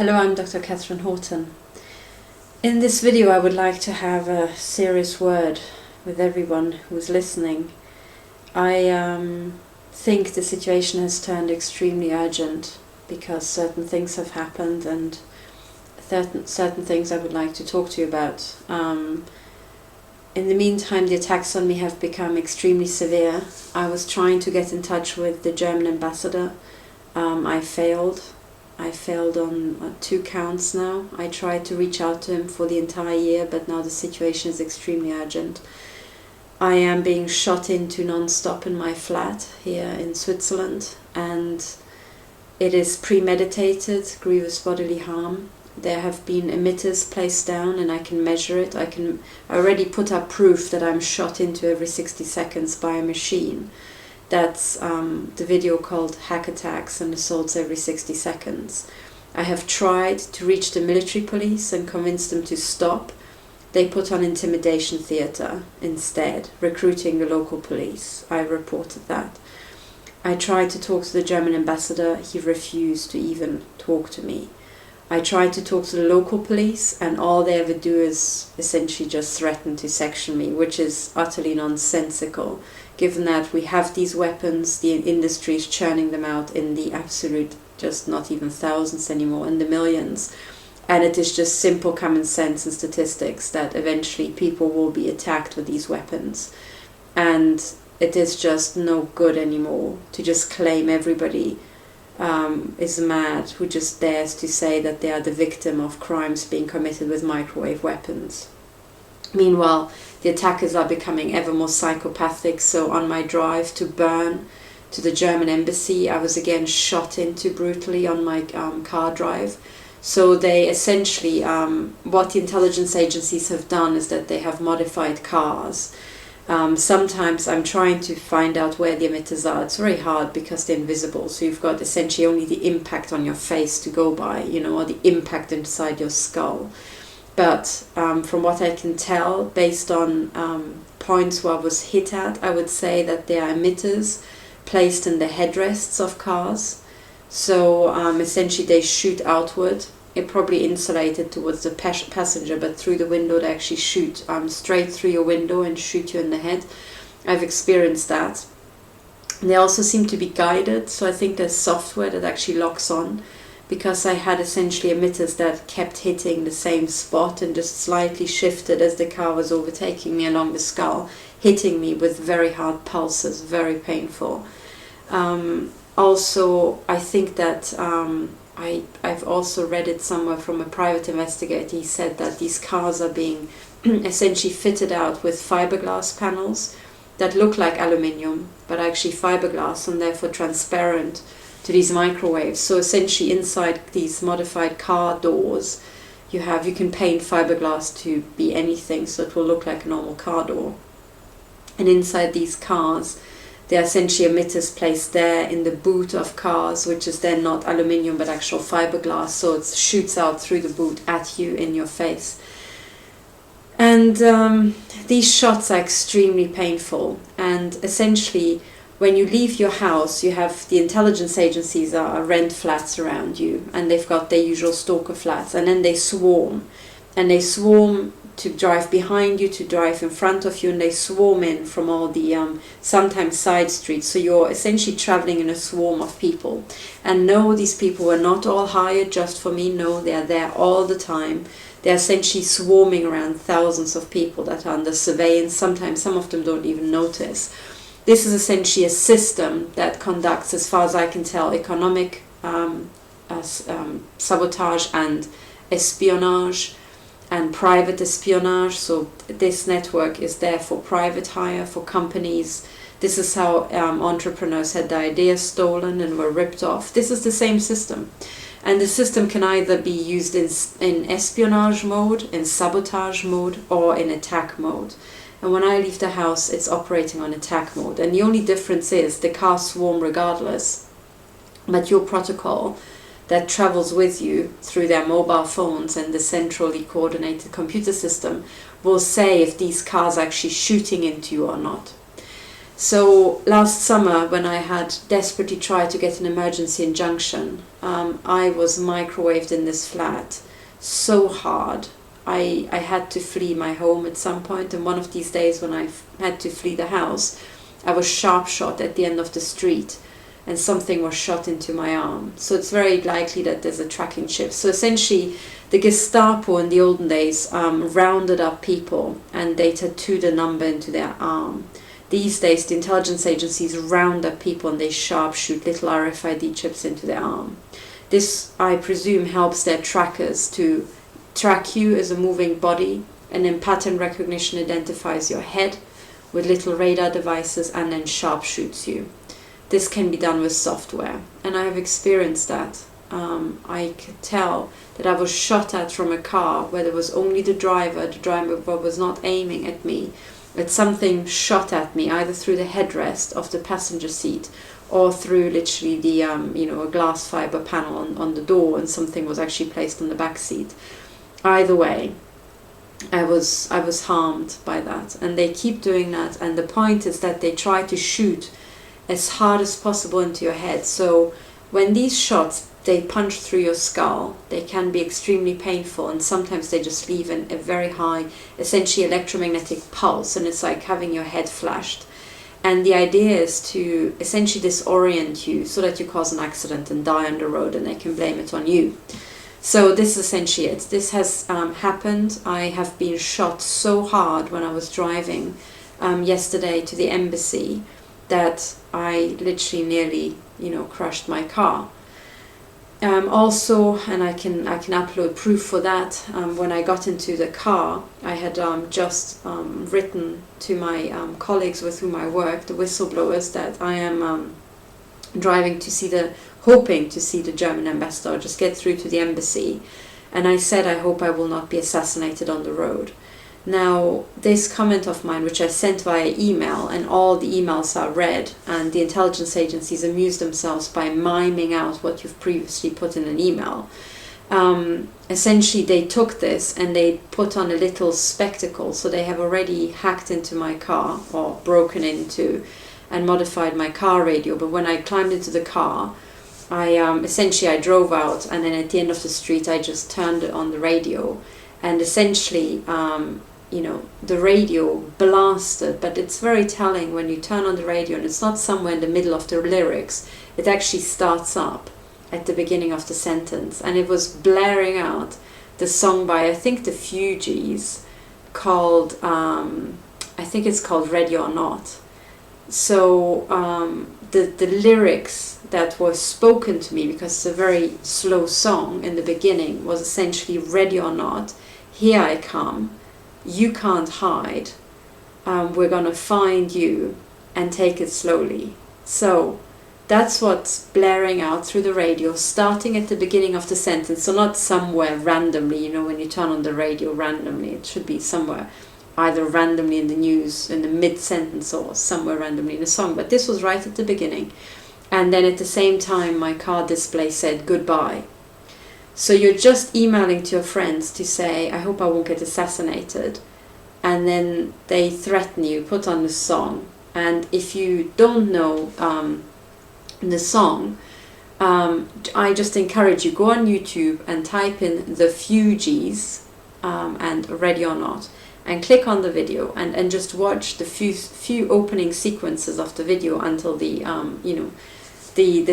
Hello, I'm Dr. Katherine Horton. In this video I would like to have a serious word with everyone who's listening. I think the situation has turned extremely urgent because certain things have happened and certain things I would like to talk to you about. In the meantime, the attacks on me have become extremely severe. I was trying to get in touch with the German ambassador. I failed on 2 counts now. I tried to reach out to him for the entire year, but now the situation is extremely urgent. I am being shot into non-stop in my flat here in Switzerland, and it is premeditated, grievous bodily harm. There have been emitters placed down and I can measure it. I already put up proof that I'm shot into every 60 seconds by a machine. That's the video called Hack Attacks and Assaults Every 60 Seconds. I have tried to reach the military police and convince them to stop. They put on intimidation theatre instead, recruiting the local police. I reported that. I tried to talk to the German ambassador. He refused to even talk to me. I tried to talk to the local police, and all they ever do is essentially just threaten to section me, which is utterly nonsensical, given that we have these weapons, the industry is churning them out in the absolute, just not even thousands anymore, in the millions. And it is just simple common sense and statistics that eventually people will be attacked with these weapons. And it is just no good anymore to just claim everybody is mad who just dares to say that they are the victim of crimes being committed with microwave weapons. Meanwhile, the attackers are becoming ever more psychopathic. So on my drive to Bern, to the German embassy, I was again shot into brutally on my car drive. So they essentially, what the intelligence agencies have done is that they have modified cars. Sometimes I'm trying to find out where the emitters are. It's very hard because they're invisible. So you've got essentially only the impact on your face to go by, or the impact inside your skull. But from what I can tell, based on points where I was hit at, I would say that there are emitters placed in the headrests of cars. So essentially they shoot outward. It probably insulated towards the passenger, but through the window they actually shoot straight through your window and shoot you in the head. I've experienced that. They also seem to be guided, so I think there's software that actually locks on, because I had essentially emitters that kept hitting the same spot and just slightly shifted as the car was overtaking me along the skull, hitting me with very hard pulses, very painful. Also, I think that I've also read it somewhere from a private investigator. He said that these cars are being essentially fitted out with fiberglass panels that look like aluminium, but actually fiberglass and therefore transparent to these microwaves. So essentially inside these modified car doors, you can paint fiberglass to be anything, so it will look like a normal car door. And inside these cars, there are essentially emitters placed there in the boot of cars, which is then not aluminium but actual fiberglass, so it shoots out through the boot at you in your face. And these shots are extremely painful, and essentially when you leave your house, you have the intelligence agencies are rent flats around you, and they've got their usual stalker flats, and then they swarm to drive behind you, to drive in front of you, and they swarm in from all the sometimes side streets. So you're essentially traveling in a swarm of people. And no, these people were not all hired just for me. No, they are there all the time. They're essentially swarming around thousands of people that are under surveillance. Sometimes some of them don't even notice. This is essentially a system that conducts, as far as I can tell, economic sabotage and espionage and private espionage. So this network is there for private hire, for companies. This is how entrepreneurs had their ideas stolen and were ripped off. This is the same system. And the system can either be used in espionage mode, in sabotage mode, or in attack mode. And when I leave the house, it's operating on attack mode. And the only difference is the cars swarm regardless, but your protocol that travels with you through their mobile phones and the centrally coordinated computer system will say if these cars are actually shooting into you or not. So last summer, when I had desperately tried to get an emergency injunction, I was microwaved in this flat so hard. I had to flee my home at some point, and one of these days when I had to flee the house, I was sharp shot at the end of the street, and something was shot into my arm. So it's very likely that there's a tracking chip. So essentially, the Gestapo in the olden days rounded up people and they tattooed a number into their arm. These days, the intelligence agencies round up people and they sharpshoot little RFID chips into their arm. This, I presume, helps their trackers to track you as a moving body, and then pattern recognition identifies your head with little radar devices and then sharpshoots you. This can be done with software, and I have experienced that. I could tell that I was shot at from a car where there was only the driver was not aiming at me. That something shot at me either through the headrest of the passenger seat or through literally the a glass fiber panel on the door, and something was actually placed on the back seat. Either way, I was harmed by that, and they keep doing that. And the point is that they try to shoot as hard as possible into your head. So when these shots, they punch through your skull, they can be extremely painful, and sometimes they just leave a very high, essentially electromagnetic pulse, and it's like having your head flashed. And the idea is to essentially disorient you so that you cause an accident and die on the road, and they can blame it on you. So this is essentially it. This has happened. I have been shot so hard when I was driving yesterday to the embassy that I literally nearly, crushed my car. Also, and I can upload proof for that, when I got into the car, I had just written to my colleagues with whom I work, the whistleblowers, that I am driving to hoping to see the German ambassador, just get through to the embassy. And I said, I hope I will not be assassinated on the road. Now, this comment of mine, which I sent via email, and all the emails are read, and the intelligence agencies amuse themselves by miming out what you've previously put in an email. Essentially, they took this and they put on a little spectacle. So they have already hacked into my car, or broken into, and modified my car radio. But when I climbed into the car, I drove out, and then at the end of the street, I just turned on the radio, and essentially, the radio blasted. But it's very telling when you turn on the radio, and it's not somewhere in the middle of the lyrics. It actually starts up at the beginning of the sentence, and it was blaring out the song by, I think, the Fugees, called, I think it's called Ready or Not. So the lyrics that were spoken to me, because it's a very slow song in the beginning, was essentially Ready or Not, here I come, you can't hide, we're gonna find you and take it slowly. So that's what's blaring out through the radio, starting at the beginning of the sentence. So not somewhere randomly, when you turn on the radio randomly, it should be somewhere either randomly in the news in the mid-sentence or somewhere randomly in the song. But this was right at the beginning. And then at the same time, my car display said goodbye. So you're just emailing to your friends to say, I hope I won't get assassinated. And then they threaten you, put on the song. And if you don't know the song, I just encourage you, go on YouTube and type in the Fugees and Ready or Not, and click on the video and just watch the few opening sequences of the video until the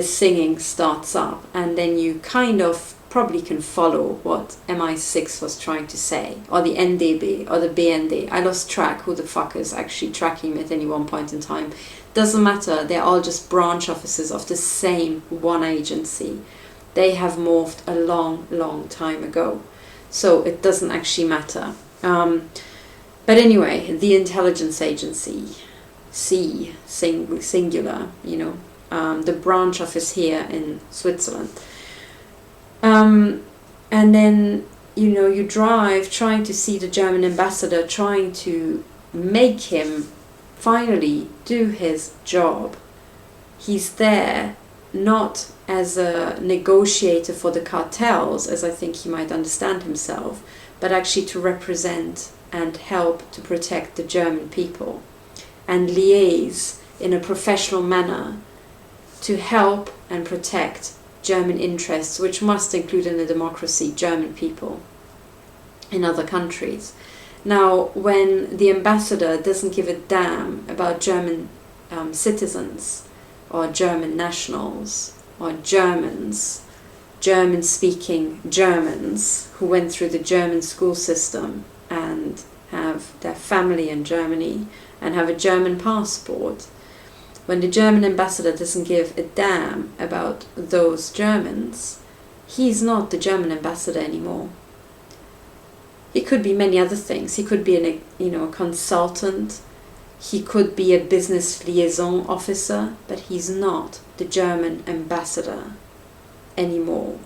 singing starts up, and then you kind of probably can follow what MI6 was trying to say, or the NDB, or the BND. I lost track who the fuck is actually tracking me at any one point in time. Doesn't matter, they're all just branch offices of the same one agency. They have morphed a long time ago, so it doesn't actually matter. But anyway, the intelligence agency, singular, the branch office here in Switzerland. And then, you drive trying to see the German ambassador, trying to make him finally do his job. He's there not as a negotiator for the cartels, as I think he might understand himself, but actually to represent and help to protect the German people and liaise in a professional manner to help and protect German interests, which must include in a democracy German people in other countries. Now, when the ambassador doesn't give a damn about German citizens or German nationals or Germans, German-speaking Germans who went through the German school system and have their family in Germany and have a German passport, when the German ambassador doesn't give a damn about those Germans, he's not the German ambassador anymore. He could be many other things. He could be a consultant. He could be a business liaison officer, but he's not the German ambassador anymore.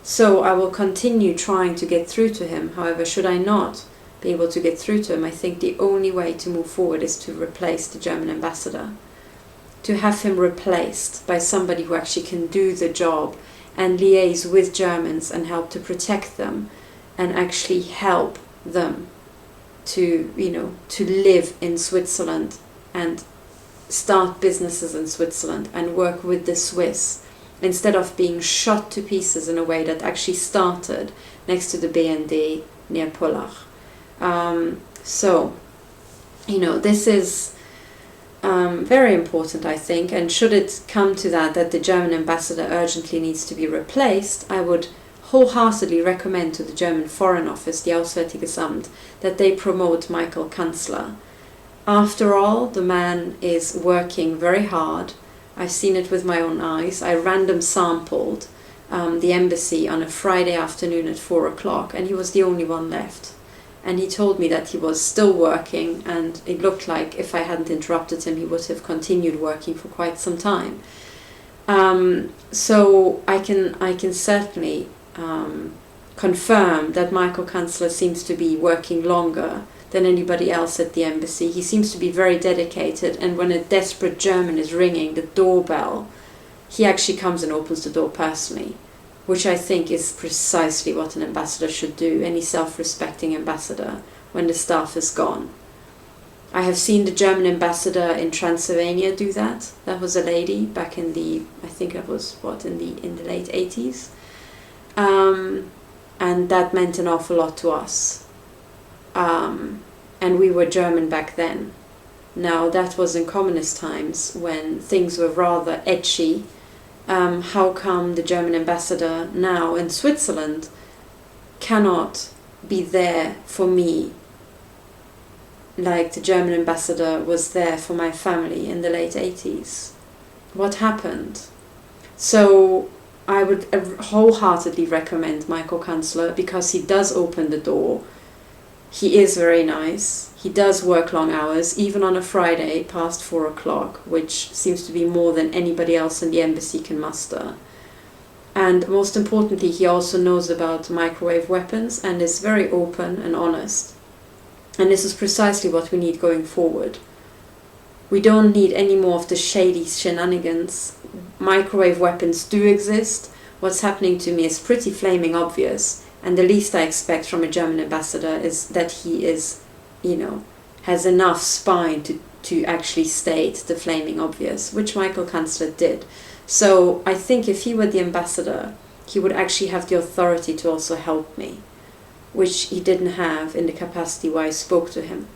So I will continue trying to get through to him. However, should I not be able to get through to him, I think the only way to move forward is to replace the German ambassador. To have him replaced by somebody who actually can do the job and liaise with Germans and help to protect them and actually help them to live in Switzerland and start businesses in Switzerland and work with the Swiss, instead of being shot to pieces in a way that actually started next to the BND near Pullach. This is very important, I think, and should it come to that the German ambassador urgently needs to be replaced, I would wholeheartedly recommend to the German Foreign Office, the Auswärtiges Amt, that they promote Michael Kanzler. After all, the man is working very hard. I've seen it with my own eyes. I random sampled the embassy on a Friday afternoon at 4 o'clock, and he was the only one left. And he told me that he was still working, and it looked like if I hadn't interrupted him, he would have continued working for quite some time. So I can certainly confirm that Michael Kanzler seems to be working longer than anybody else at the embassy. He seems to be very dedicated, and when a desperate German is ringing the doorbell, he actually comes and opens the door personally, which I think is precisely what an ambassador should do, any self-respecting ambassador, when the staff is gone. I have seen the German ambassador in Transylvania do that. That was a lady back in the, I think it was, in the late 80s. And that meant an awful lot to us. And we were German back then. Now, that was in communist times when things were rather edgy. How come the German ambassador now in Switzerland cannot be there for me like the German ambassador was there for my family in the late 80s? What happened? So I would wholeheartedly recommend Michael Kanzler, because he does open the door. He is very nice. He does work long hours, even on a Friday past 4 o'clock, which seems to be more than anybody else in the embassy can muster. And most importantly, he also knows about microwave weapons and is very open and honest. And this is precisely what we need going forward. We don't need any more of the shady shenanigans. Microwave weapons do exist. What's happening to me is pretty flaming obvious. And the least I expect from a German ambassador is that he is, has enough spine to actually state the flaming obvious, which Michael Kanzler did. So I think if he were the ambassador, he would actually have the authority to also help me, which he didn't have in the capacity where I spoke to him.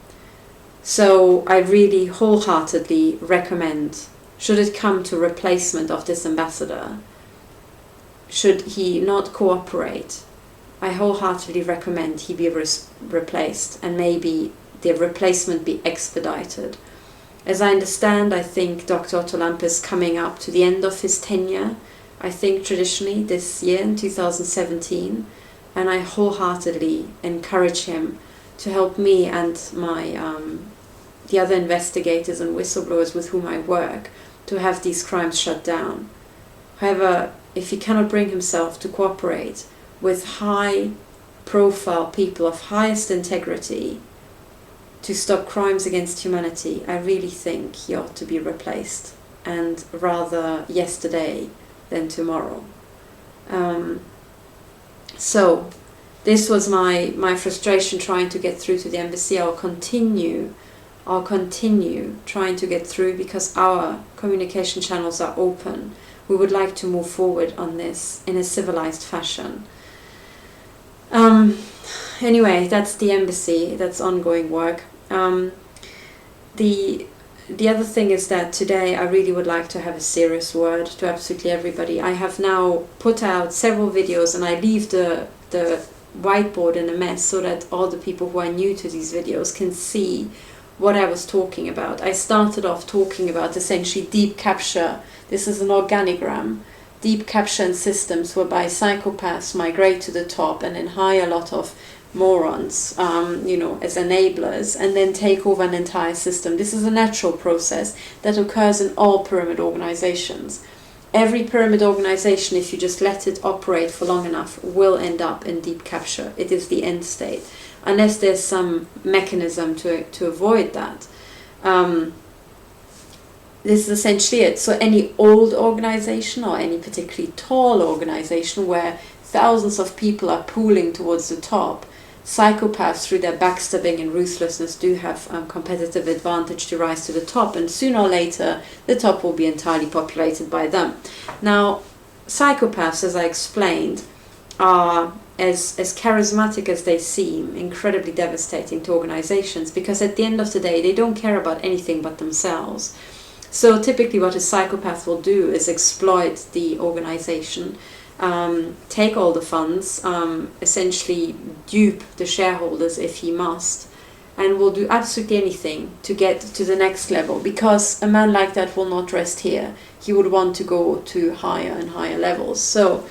So I really wholeheartedly recommend, should it come to replacement of this ambassador, should he not cooperate, I wholeheartedly recommend he be replaced, and maybe the replacement be expedited. As I understand, I think Dr. Otto Lampe is coming up to the end of his tenure, I think traditionally this year in 2017, and I wholeheartedly encourage him to help me and my the other investigators and whistleblowers with whom I work to have these crimes shut down. However, if he cannot bring himself to cooperate with high-profile people of highest integrity to stop crimes against humanity, I really think he ought to be replaced, and rather yesterday than tomorrow. So this was my frustration trying to get through to the embassy. I'll continue I'll continue trying to get through because our communication channels are open. We would like to move forward on this in a civilized fashion. Anyway, that's the embassy, that's ongoing work. The other thing is that today I really would like to have a serious word to absolutely everybody. I have now put out several videos and I leave the whiteboard in a mess so that all the people who are new to these videos can see what I was talking about. I started off talking about essentially deep capture. This is an organogram. Deep capture and systems whereby psychopaths migrate to the top and then hire a lot of morons, as enablers, and then take over an entire system. This is a natural process that occurs in all pyramid organizations. Every pyramid organization, if you just let it operate for long enough, will end up in deep capture. It is the end state, unless there's some mechanism to avoid that. This is essentially it. So any old organization or any particularly tall organization where thousands of people are pooling towards the top, psychopaths through their backstabbing and ruthlessness do have competitive advantage to rise to the top, and sooner or later the top will be entirely populated by them. Now, psychopaths, as I explained, are as charismatic as they seem, incredibly devastating to organizations, because at the end of the day they don't care about anything but themselves. So typically what a psychopath will do is exploit the organization, take all the funds, essentially dupe the shareholders if he must, and will do absolutely anything to get to the next level, because a man like that will not rest here. He would want to go to higher and higher levels. So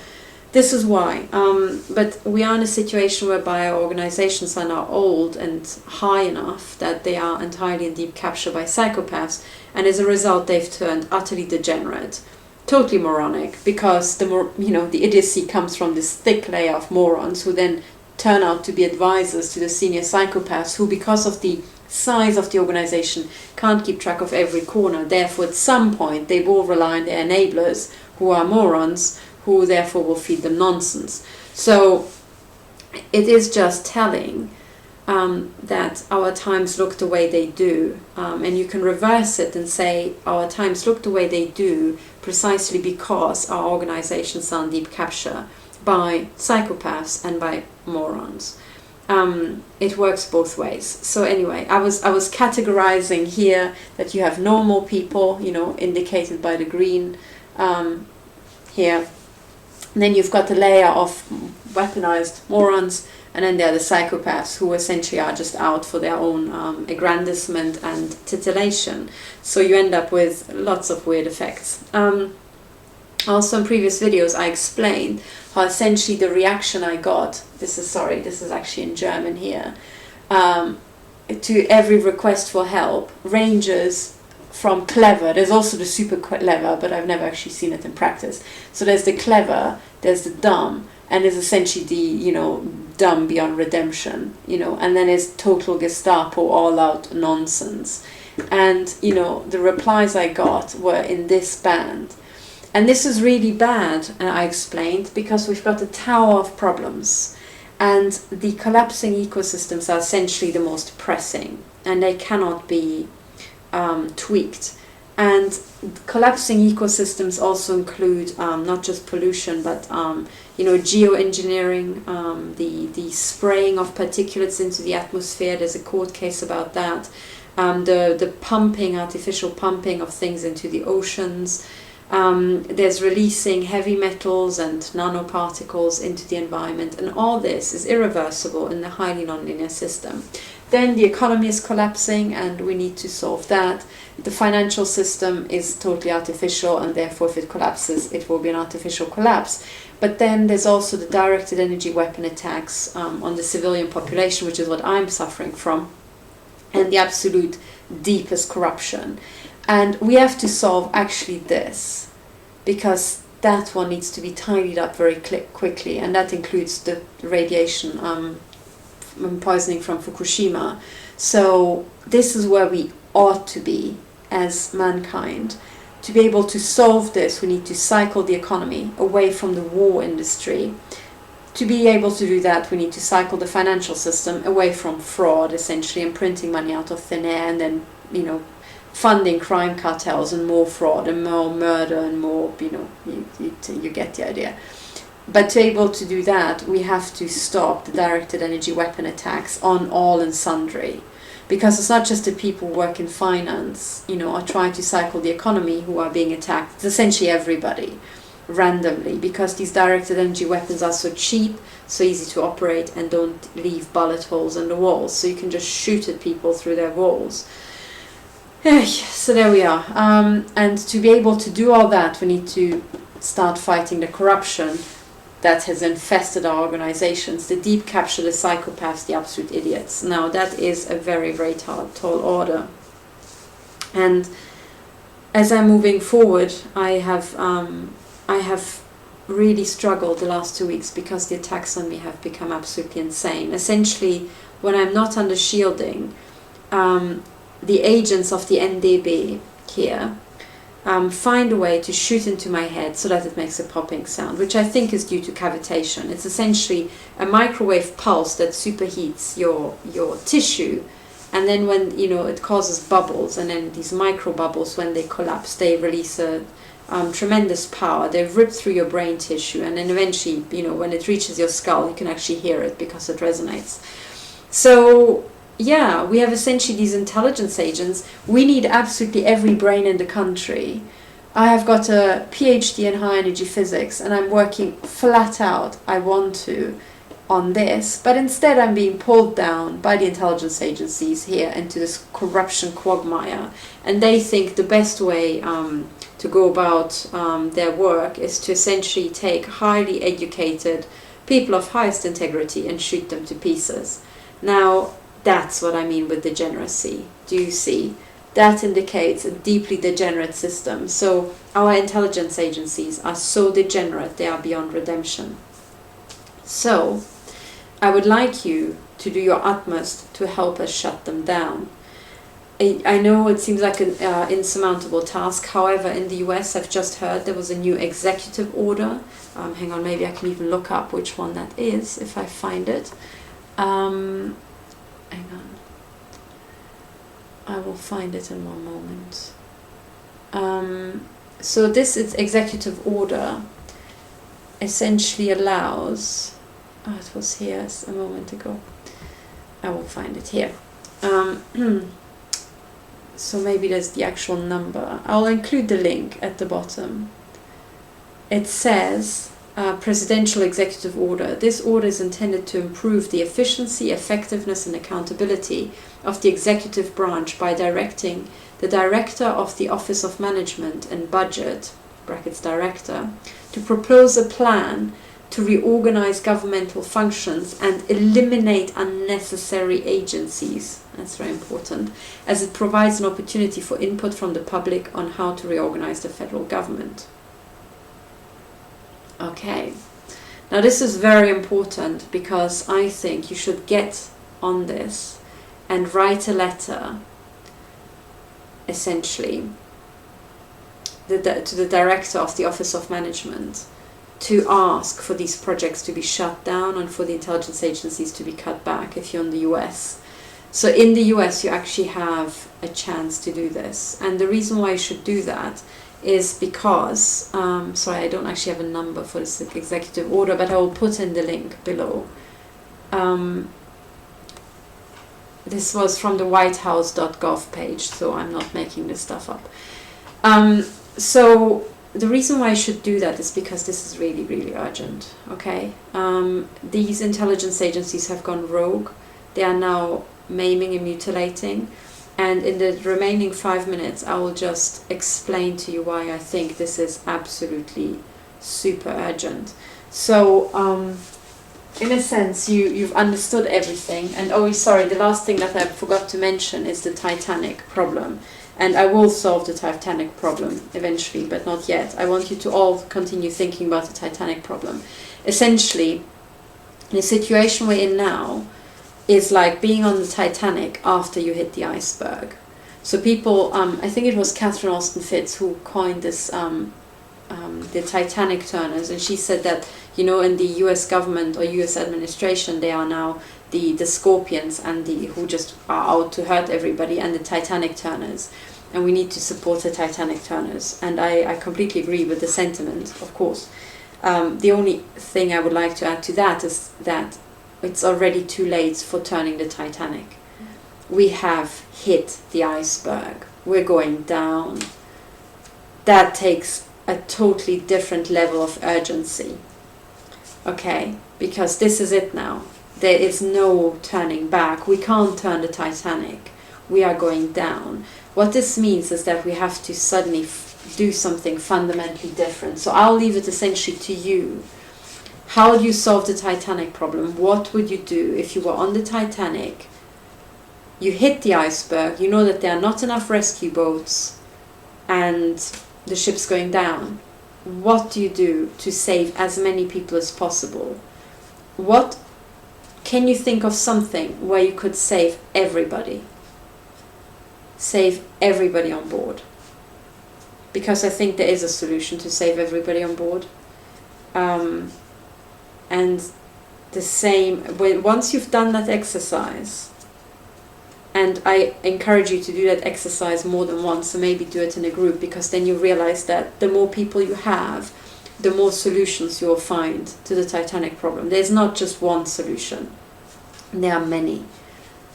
this is why. But we are in a situation whereby our organizations are now old and high enough that they are entirely in deep capture by psychopaths, and as a result they've turned utterly degenerate, totally moronic, because the idiocy comes from this thick layer of morons who then turn out to be advisors to the senior psychopaths, who, because of the size of the organization, can't keep track of every corner. Therefore, at some point, they will rely on their enablers, who are morons, who therefore will feed them nonsense. So it is just telling that our times look the way they do, and you can reverse it and say our times look the way they do precisely because our organizations are in deep capture by psychopaths and by morons. It works both ways. So anyway, I was categorizing here that you have normal people, indicated by the green here. And then you've got the layer of weaponized morons, and then there are the psychopaths who essentially are just out for their own aggrandizement and titillation. So you end up with lots of weird effects. Also in previous videos I explained how essentially the reaction I got, this is actually in German here, to every request for help ranges from clever. There's also the super clever, but I've never actually seen it in practice. So there's the clever, there's the dumb, and there's essentially the, dumb beyond redemption, and then there's total Gestapo, all out nonsense. And, the replies I got were in this band. And this is really bad, I explained, because we've got a tower of problems, and the collapsing ecosystems are essentially the most pressing, and they cannot be tweaked. And collapsing ecosystems also include not just pollution, but geoengineering, the spraying of particulates into the atmosphere. There's a court case about that. The artificial pumping of things into the oceans. There's releasing heavy metals and nanoparticles into the environment, and all this is irreversible in the highly nonlinear system. Then the economy is collapsing, and we need to solve that. The financial system is totally artificial, and therefore if it collapses, it will be an artificial collapse. But then there's also the directed energy weapon attacks on the civilian population, which is what I'm suffering from, and the absolute deepest corruption. And we have to solve actually this, because that one needs to be tidied up very quickly, and that includes the radiation poisoning from Fukushima. So this is where we ought to be as mankind. To be able to solve this, we need to cycle the economy away from the war industry to be able to do that, we need to cycle the financial system away from fraud, essentially, and printing money out of thin air, and then, you know, funding crime cartels and more fraud and more murder and more, you know, you get the idea. But to be able to do that, we have to stop the directed energy weapon attacks on all and sundry. Because it's not just the people who work in finance, you know, are trying to cycle the economy who are being attacked. It's essentially everybody, randomly, because these directed energy weapons are so cheap, so easy to operate, and don't leave bullet holes in the walls. So you can just shoot at people through their walls. So there we are. And to be able to do all that, we need to start fighting the corruption that has infested our organizations, the deep capture, the psychopaths, the absolute idiots. Now that is a very, very tall order. And as I'm moving forward, I have really struggled the last 2 weeks because the attacks on me have become absolutely insane. Essentially, when I'm not under shielding, the agents of the NDB here find a way to shoot into my head so that it makes a popping sound, which I think is due to cavitation. It's essentially a microwave pulse that superheats your tissue, and then when, you know, it causes bubbles, and then these micro bubbles, when they collapse, they release a tremendous power. They rip through your brain tissue, and then eventually, you know, when it reaches your skull, you can actually hear it because it resonates. So yeah, we have essentially these intelligence agents. We need absolutely every brain in the country. I have got a PhD in high energy physics, and I'm working flat out, I want to, on this, but instead I'm being pulled down by the intelligence agencies here into this corruption quagmire, and they think the best way to go about their work is to essentially take highly educated people of highest integrity and shoot them to pieces. Now, that's what I mean with degeneracy. Do you see? That indicates a deeply degenerate system. So our intelligence agencies are so degenerate, they are beyond redemption. So I would like you to do your utmost to help us shut them down. I know it seems like an insurmountable task. However, in the US, I've just heard there was a new executive order. Hang on, maybe I can even look up which one that is if I find it. Hang on. I will find it in one moment. So this is executive order essentially allows, it was here a moment ago. I will find it here. So maybe there's the actual number. I'll include the link at the bottom. It says, Presidential Executive Order. This order is intended to improve the efficiency, effectiveness and accountability of the executive branch by directing the Director of the Office of Management and Budget, brackets Director, to propose a plan to reorganize governmental functions and eliminate unnecessary agencies. That's very important, as it provides an opportunity for input from the public on how to reorganize the federal government. Okay, now this is very important because I think you should get on this and write a letter, essentially, to the Director of the Office of Management to ask for these projects to be shut down and for the intelligence agencies to be cut back if you're in the US. So in the US you actually have a chance to do this, and the reason why you should do that is because, sorry, I don't actually have a number for this executive order, but I will put in the link below. This was from the whitehouse.gov page, so I'm not making this stuff up. So the reason why I should do that is because this is really, really urgent, okay? These intelligence agencies have gone rogue. They are now maiming and mutilating. And in the remaining 5 minutes, I will just explain to you why I think this is absolutely super urgent. So, in a sense, you've understood everything. And oh, sorry, the last thing that I forgot to mention is the Titanic problem. And I will solve the Titanic problem eventually, but not yet. I want you to all continue thinking about the Titanic problem. Essentially, the situation we're in now is like being on the Titanic after you hit the iceberg. So people, I think it was Katherine who coined this, the Titanic turners, and she said that, You know, in the US government or US administration, they are now the scorpions and who just are out to hurt everybody, and the Titanic turners. And we need to support the Titanic turners. And I completely agree with the sentiment, of course. The only thing I would like to add to that is that it's already too late for turning the Titanic. We have hit the iceberg. We're going down. That takes a totally different level of urgency. Okay? Because this is it now. There is no turning back. We can't turn the Titanic. We are going down. What this means is that we have to suddenly do something fundamentally different. So I'll leave it essentially to you. How do you solve the Titanic problem? What would you do if you were on the Titanic? You hit the iceberg. You know that there are not enough rescue boats and the ship's going down. What do you do to save as many people as possible? What can you think of something where you could save everybody? Save everybody on board. Because I think there is a solution to save everybody on board. And the same, once you've done that exercise, and I encourage you to do that exercise more than once, so maybe do it in a group, because then you realize that the more people you have, the more solutions you'll find to the Titanic problem. There's not just one solution. There are many.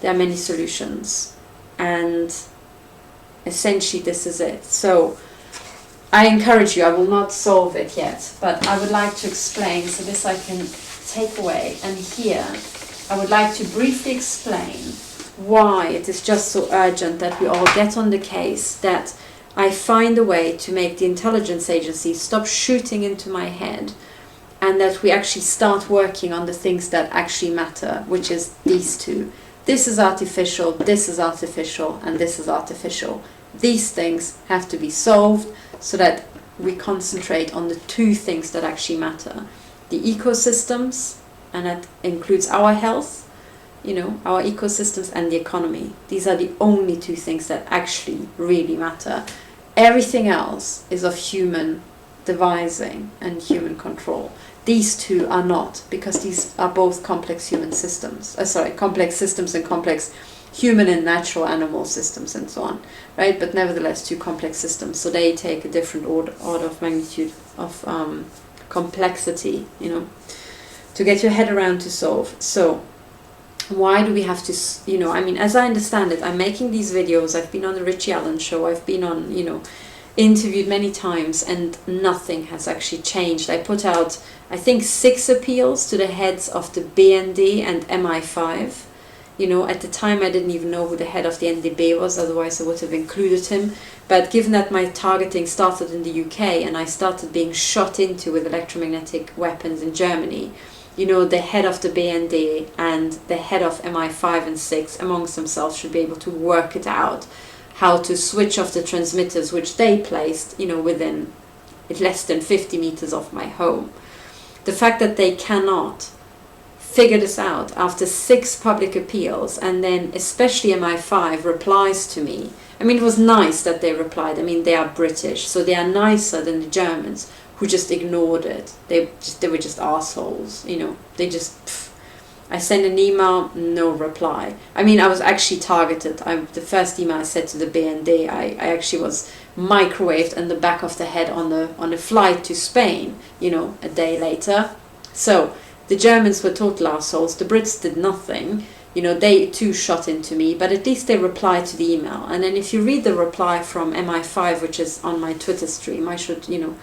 There are many solutions. And essentially this is it. So I encourage you, I will not solve it yet, but I would like to explain, so this I can take away. And here I would like to briefly explain why it is just so urgent that we all get on the case, that I find a way to make the intelligence agencies stop shooting into my head, and that we actually start working on the things that actually matter, which is these two. This is artificial, and this is artificial. These things have to be solved so that we concentrate on the two things that actually matter. The ecosystems, and that includes our health, you know, our ecosystems, and the economy. These are the only two things that actually really matter. Everything else is of human devising and human control. These two are not, because these are both complex human systems. Complex systems and complex human and natural animal systems and so on, right? But nevertheless, two complex systems. So they take a different order of magnitude of complexity, you know, to get your head around to solve. So why do we have to, you know, I mean, as I understand it, I'm making these videos, I've been on the Richie Allen show, I've been on, you know, interviewed many times, and nothing has actually changed. I put out, I think, 6 appeals to the heads of the BND and MI5. You know, at the time I didn't even know who the head of the NDB was, otherwise I would have included him. But given that my targeting started in the UK and I started being shot into with electromagnetic weapons in Germany, you know, the head of the BND and the head of MI5 and 6 amongst themselves should be able to work it out, how to switch off the transmitters, which they placed, you know, within less than 50 meters of my home. The fact that they cannot figure this out after 6 public appeals, and then especially MI5 replies to me. I mean, it was nice that they replied. I mean, they are British, so they are nicer than the Germans, who just ignored it. They were just assholes, you know. They just, I sent an email, no reply. I mean, I was actually targeted. The first email I said to the BND, I actually was microwaved in the back of the head on a flight to Spain, you know, a day later. So the Germans were total assholes. The Brits did nothing. You know, they too shot into me, but at least they replied to the email. And then if you read the reply from MI5, which is on my Twitter stream, I should, you know,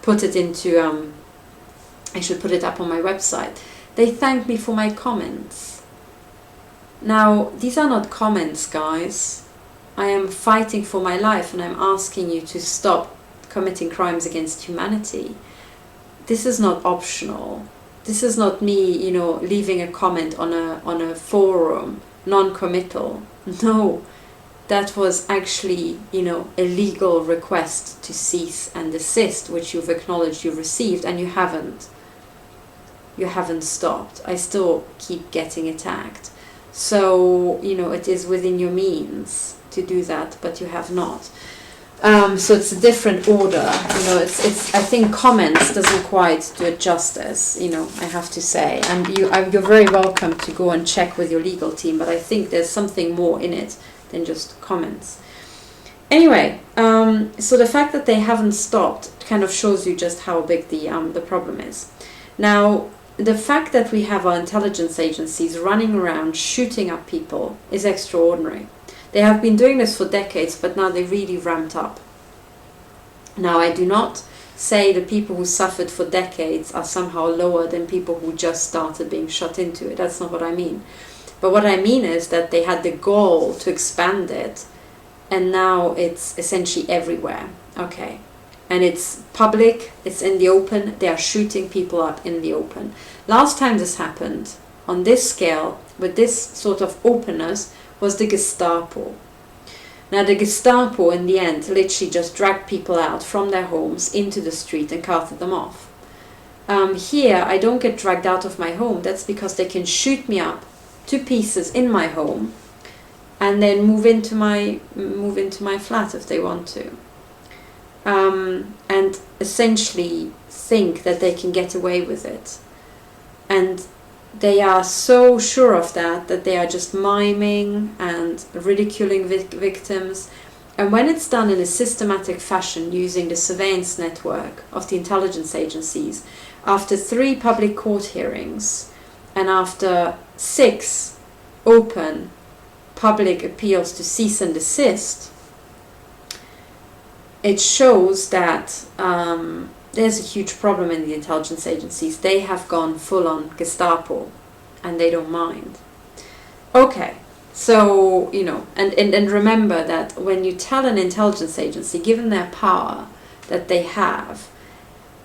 put it into, I should put it up on my website. They thanked me for my comments. Now, these are not comments, guys. I am fighting for my life, and I'm asking you to stop committing crimes against humanity. This is not optional. This is not me, you know, leaving a comment on a forum, non-committal. No, that was actually, you know, a legal request to cease and desist, which you've acknowledged you received, and you haven't. You haven't stopped. I still keep getting attacked. So, you know, it is within your means to do that, but you have not. So it's a different order, it's I think comments doesn't quite do it justice, I have to say. And you're very welcome to go and check with your legal team, but I think there's something more in it than just comments. Anyway, so the fact that they haven't stopped kind of shows you just how big the problem is. Now, the fact that we have our intelligence agencies running around shooting up people is extraordinary. They have been doing this for decades, but now they really ramped up. Now, I do not say the people who suffered for decades are somehow lower than people who just started being shot into it. That's not what I mean. But what I mean is that they had the goal to expand it, and now it's essentially everywhere. Okay. And it's public, it's in the open, they are shooting people up in the open. Last time this happened, on this scale, with this sort of openness, was the Gestapo. Now the Gestapo in the end literally just dragged people out from their homes into the street and carted them off. Here I don't get dragged out of my home. That's because they can shoot me up to pieces in my home and then move into my flat if they want to. And essentially think that they can get away with it. And they are so sure of that they are just miming and ridiculing victims. And when it's done in a systematic fashion using the surveillance network of the intelligence agencies, after 3 public court hearings and after 6 open public appeals to cease and desist, it shows that there's a huge problem in the intelligence agencies. They have gone full on Gestapo and they don't mind. Okay, so, and remember that when you tell an intelligence agency, given their power that they have,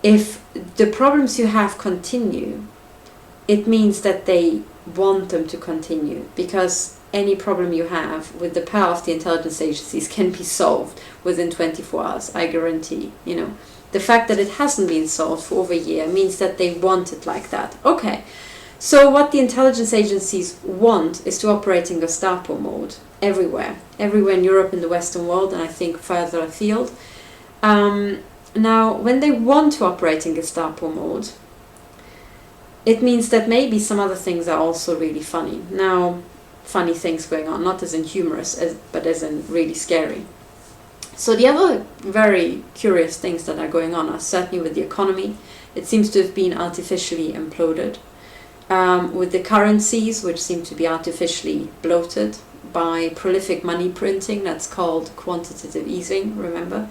if the problems you have continue, it means that they want them to continue, because any problem you have with the power of the intelligence agencies can be solved within 24 hours, I guarantee. The fact that it hasn't been solved for over a year means that they want it like that. Okay, so what the intelligence agencies want is to operate in Gestapo mode everywhere in Europe, in the Western world, and I think further afield. Now, when they want to operate in Gestapo mode, it means that maybe some other things are also really funny. Now, funny things going on, not as in humorous, but as in really scary. So the other very curious things that are going on are certainly with the economy. It seems to have been artificially imploded. With the currencies, which seem to be artificially bloated by prolific money printing, that's called quantitative easing, remember?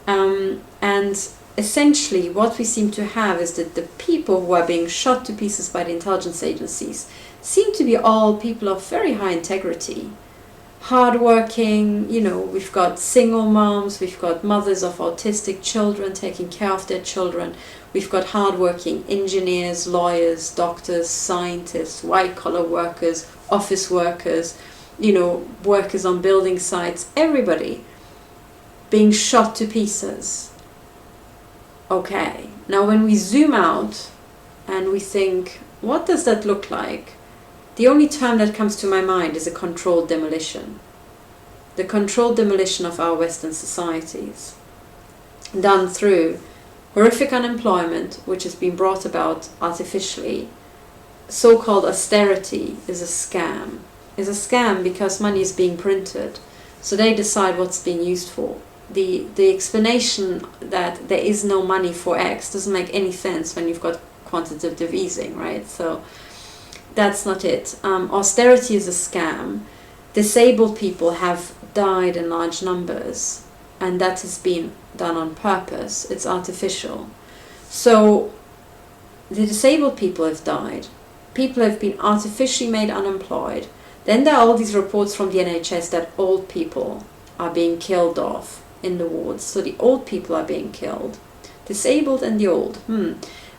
And essentially what we seem to have is that the people who are being shot to pieces by the intelligence agencies seem to be all people of very high integrity, hardworking. We've got single moms, we've got mothers of autistic children taking care of their children, we've got hardworking engineers, lawyers, doctors, scientists, white-collar workers, office workers, workers on building sites, everybody being shot to pieces. Okay, now when we zoom out and we think, what does that look like? The only term that comes to my mind is a controlled demolition. The controlled demolition of our Western societies, done through horrific unemployment, which has been brought about artificially. So-called austerity is a scam. Is a scam because money is being printed, so they decide what's being used for. The explanation that there is no money for X doesn't make any sense when you've got quantitative easing, right? So that's not it. Austerity is a scam. Disabled people have died in large numbers, and that has been done on purpose. It's artificial. So the disabled people have died. People have been artificially made unemployed. Then there are all these reports from the NHS that old people are being killed off in the wards. So the old people are being killed, disabled and the old.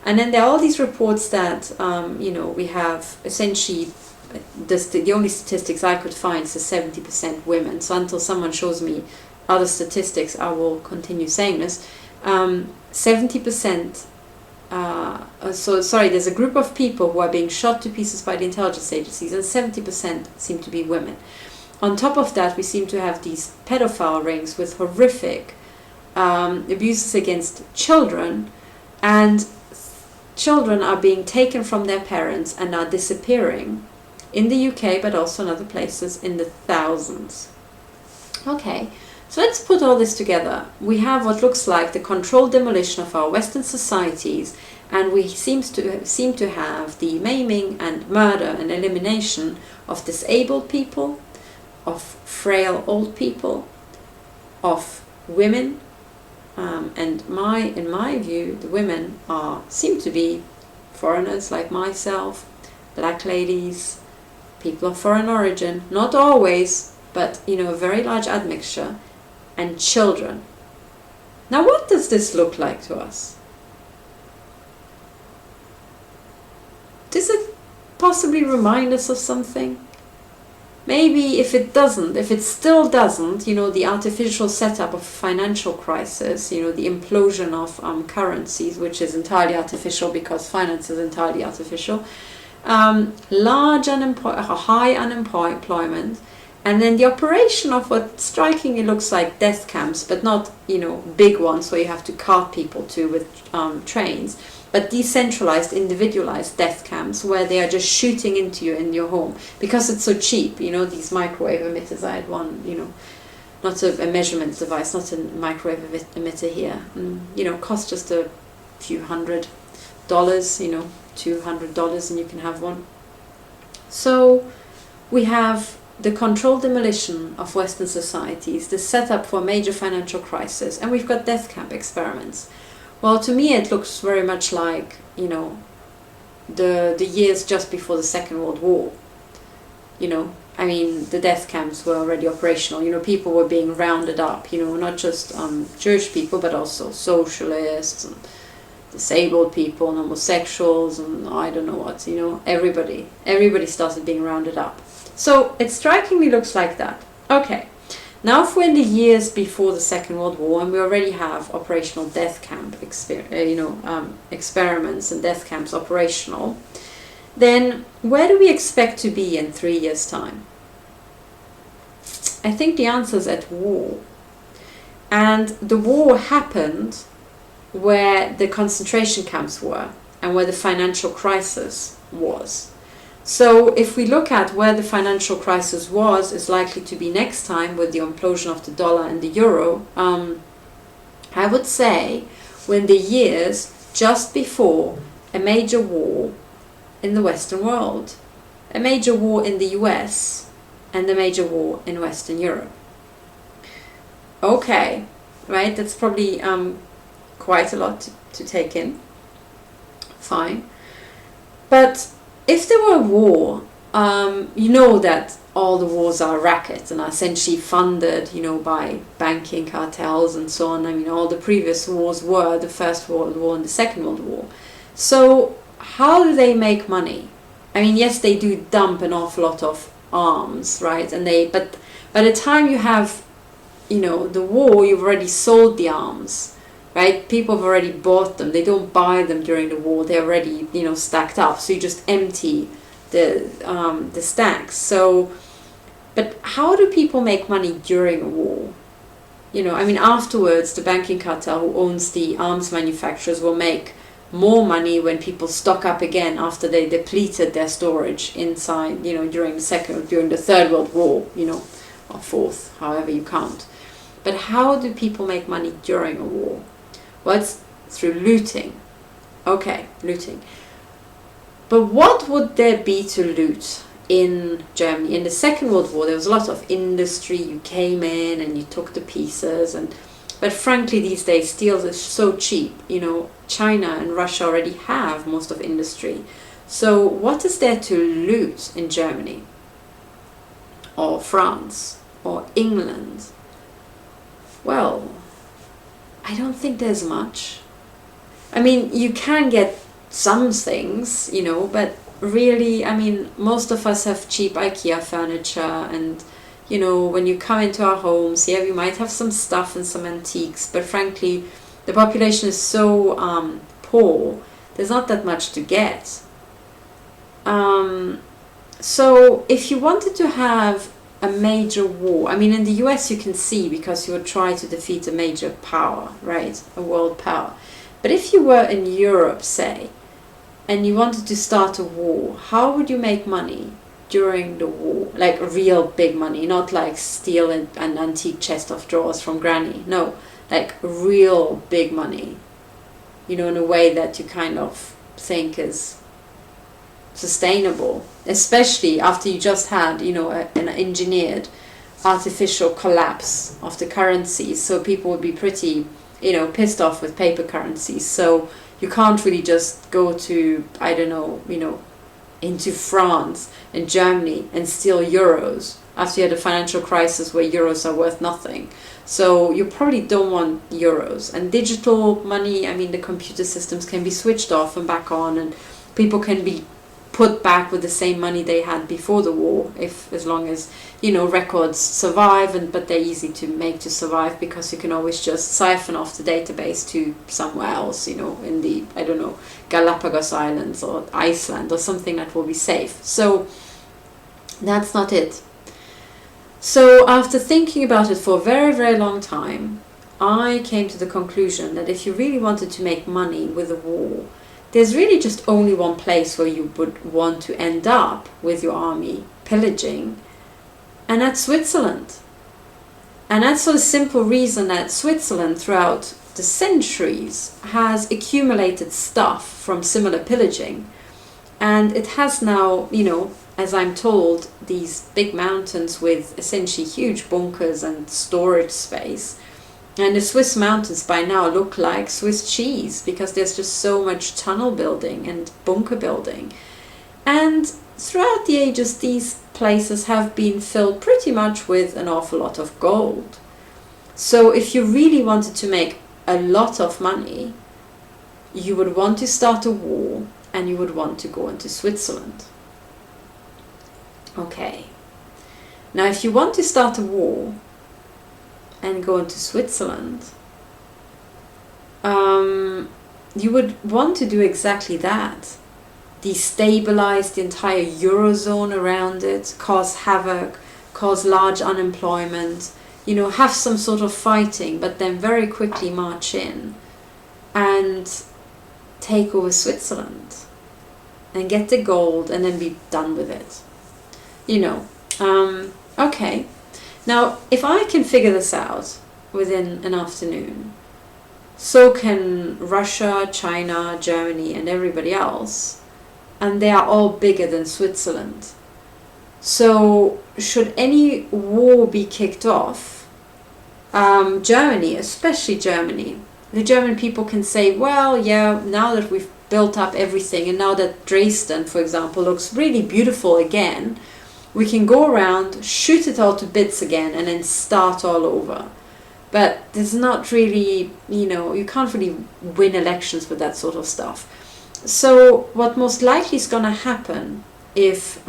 And then there are all these reports that, we have essentially, the only statistics I could find is 70% women. So until someone shows me other statistics, I will continue saying this. 70%, there's a group of people who are being shot to pieces by the intelligence agencies, and 70% seem to be women. on top of that, we seem to have these pedophile rings with horrific abuses against children, and children are being taken from their parents and are disappearing in the UK, but also in other places, in the thousands. Okay, so let's put all this together. We have what looks like the controlled demolition of our Western societies, and we seem to have the maiming and murder and elimination of disabled people, of frail old people, of women, and in my view, the women seem to be foreigners like myself, black ladies, people of foreign origin, not always, but a very large admixture, and children. Now, what does this look like to us? Does it possibly remind us of something? Maybe if it still doesn't, the artificial setup of financial crisis, the implosion of currencies, which is entirely artificial because finance is entirely artificial, high unemployment, and then the operation of what strikingly looks like death camps, but not, big ones where you have to cart people to with trains, but decentralized, individualized death camps where they are just shooting into you in your home because it's so cheap. These microwave emitters. I had one, not a measurement device, not a microwave emitter here. Cost just a few $100, $200, and you can have one. So we have the controlled demolition of Western societies, the setup for a major financial crisis, and we've got death camp experiments. Well, to me it looks very much like, the years just before the Second World War. The death camps were already operational. People were being rounded up, not just Jewish people, but also socialists and disabled people and homosexuals and I don't know what, everybody started being rounded up. So it strikingly looks like that. Okay. Now, if we're in the years before the Second World War and we already have operational death camp experiments and death camps operational, then where do we expect to be in 3 years' time? I think the answer is at war. And the war happened where the concentration camps were and where the financial crisis was. So if we look at where the financial crisis is likely to be next time with the implosion of the dollar and the euro, I would say we're in the years just before a major war in the Western world, a major war in the US, and a major war in Western Europe. Okay, right, that's probably quite a lot to take in. Fine. But if there were a war, that all the wars are rackets and are essentially funded, by banking cartels and so on. All the previous wars were the First World War and the Second World War. So how do they make money? Yes, they do dump an awful lot of arms, right? But by the time you have, the war, you've already sold the arms. Right, people have already bought them. They don't buy them during the war. They're already, stacked up. So you just empty the stacks. So, but how do people make money during a war? Afterwards, the banking cartel who owns the arms manufacturers will make more money when people stock up again after they depleted their storage inside. During the Third World War. Or Fourth, however you count. But how do people make money during a war? Well, it's through looting. Okay, looting. But what would there be to loot in Germany? In the Second World War, there was a lot of industry. You came in and you took the pieces. But frankly, these days, steel is so cheap. China and Russia already have most of industry. So what is there to loot in Germany? Or France? Or England? Well, I don't think there's much. You can get some things, but really, most of us have cheap IKEA furniture and, when you come into our homes, yeah, we might have some stuff and some antiques, but frankly, the population is so poor, there's not that much to get. So if you wanted to have a major war, I mean, in the US you can see, because you would try to defeat a major power, right? A world power. But if you were in Europe, say, and you wanted to start a war, how would you make money during the war? Like real big money, not like steal an antique chest of drawers from Granny. No, like real big money. You know, in a way that you kind of think is sustainable, especially after you just had, you know, an engineered artificial collapse of the currencies. So people would be pretty, you know, pissed off with paper currencies. So you can't really just go to, I don't know, you know, into France and Germany and steal euros after you had a financial crisis where euros are worth nothing. So you probably don't want euros. And digital money, I mean, the computer systems can be switched off and back on, and people can be put back with the same money they had before the war, as long as, you know, records survive, but they're easy to make to survive, because you can always just siphon off the database to somewhere else, you know, in the, I don't know, Galapagos Islands or Iceland or something that will be safe. So that's not it. So after thinking about it for a very, very long time, I came to the conclusion that if you really wanted to make money with a war, there's really just only one place where you would want to end up with your army pillaging, and that's Switzerland. And that's for the simple reason that Switzerland, throughout the centuries, has accumulated stuff from similar pillaging. And it has now, you know, as I'm told, these big mountains with essentially huge bunkers and storage space. And the Swiss mountains by now look like Swiss cheese, because there's just so much tunnel building and bunker building. And throughout the ages, these places have been filled pretty much with an awful lot of gold. So if you really wanted to make a lot of money, you would want to start a war, and you would want to go into Switzerland. Okay. Now, if you want to start a war and go into Switzerland, you would want to do exactly that. Destabilize the entire Eurozone around it, cause havoc, cause large unemployment, you know, have some sort of fighting, but then very quickly march in and take over Switzerland and get the gold and then be done with it. You know, okay. Now, if I can figure this out within an afternoon, so can Russia, China, Germany, and everybody else, and they are all bigger than Switzerland. So, should any war be kicked off, Germany, especially Germany, the German people can say, well, yeah, now that we've built up everything, and now that Dresden, for example, looks really beautiful again, we can go around, shoot it all to bits again, and then start all over. But there's not really, you know, you can't really win elections with that sort of stuff. So what most likely is going to happen if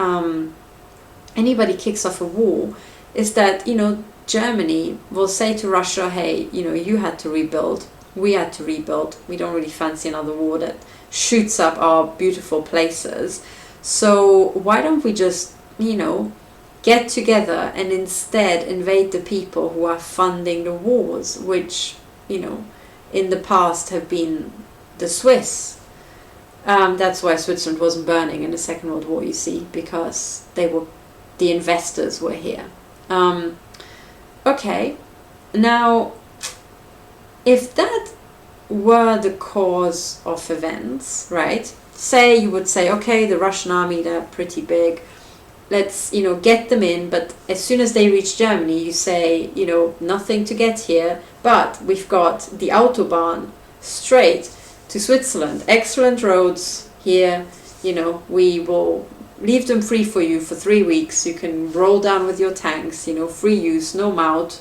anybody kicks off a war is that, you know, Germany will say to Russia, hey, you know, you had to rebuild, we had to rebuild, we don't really fancy another war that shoots up our beautiful places. So why don't we just, you know, get together and instead invade the people who are funding the wars, which, you know, in the past have been the Swiss. That's why Switzerland wasn't burning in the Second World War, you see, because the investors were here. Okay, now, if that were the cause of events, right? Say you would say, okay, the Russian army, they're pretty big. Let's, you know, get them in, but as soon as they reach Germany, you say, you know, nothing to get here, but we've got the Autobahn straight to Switzerland. Excellent roads here, you know, we will leave them free for you for 3 weeks. You can roll down with your tanks, you know, free use, no maut,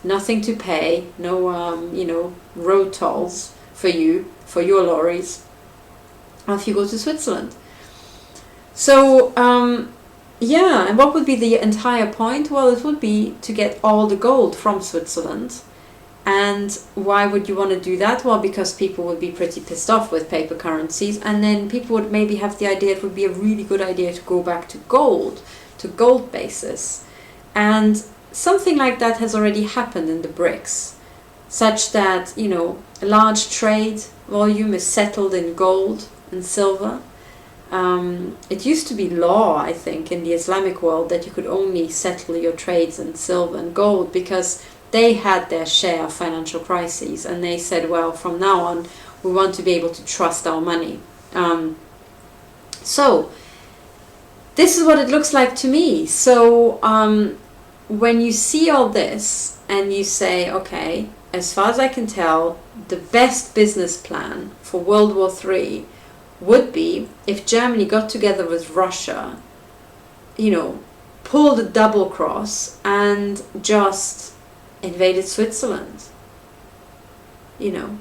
nothing to pay, no, you know, road tolls for you, for your lorries. Off you go to Switzerland. So, yeah, and what would be the entire point? Well, it would be to get all the gold from Switzerland. And why would you want to do that? Well, because people would be pretty pissed off with paper currencies, and then people would maybe have the idea it would be a really good idea to go back to gold basis. And something like that has already happened in the BRICS, such that, you know, a large trade volume is settled in gold and silver. It used to be law, I think, in the Islamic world that you could only settle your trades in silver and gold because they had their share of financial crises, and they said, well, from now on, we want to be able to trust our money. So this is what it looks like to me. So when you see all this and you say, okay, as far as I can tell, the best business plan for World War III would be if Germany got together with Russia, you know, pulled a double cross and just invaded Switzerland, you know,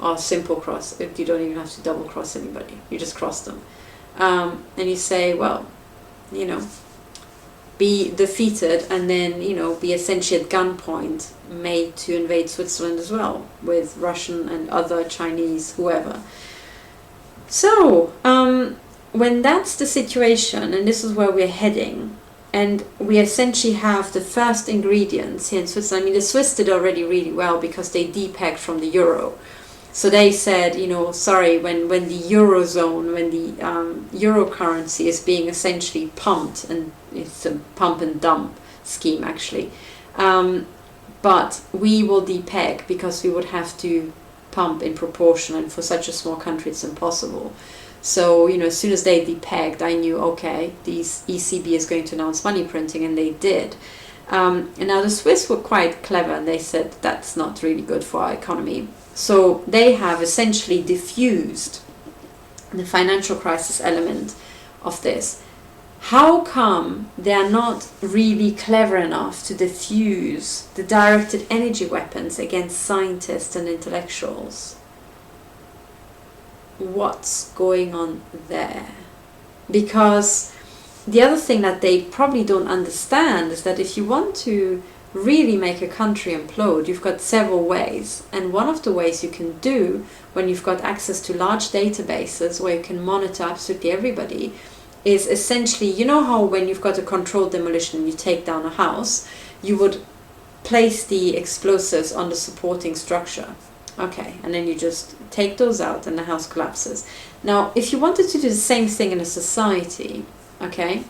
or simple cross. If you don't even have to double cross anybody, you just cross them, and you say, well, you know, be defeated and then, you know, be essentially at gunpoint made to invade Switzerland as well with Russian and other Chinese, whoever. So when that's the situation, and this is where we're heading, and we essentially have the first ingredients here in Switzerland. I mean, the Swiss did already really well because they depegged from the euro. So they said, you know, sorry, when the eurozone, when the euro currency is being essentially pumped, and it's a pump and dump scheme actually, but we will depeg because we would have to pump in proportion, and for such a small country it's impossible. So, you know, as soon as they depegged, I knew, okay, these ECB is going to announce money printing, and they did. And now the Swiss were quite clever, and they said that's not really good for our economy. So they have essentially diffused the financial crisis element of this. How come they are not really clever enough to diffuse the directed energy weapons against scientists and intellectuals? What's going on there? Because the other thing that they probably don't understand is that if you want to really make a country implode, you've got several ways. And one of the ways you can do when you've got access to large databases where you can monitor absolutely everybody is essentially, you know how when you've got a controlled demolition and you take down a house, you would place the explosives on the supporting structure. Okay, and then you just take those out and the house collapses. Now, if you wanted to do the same thing in a society, okay,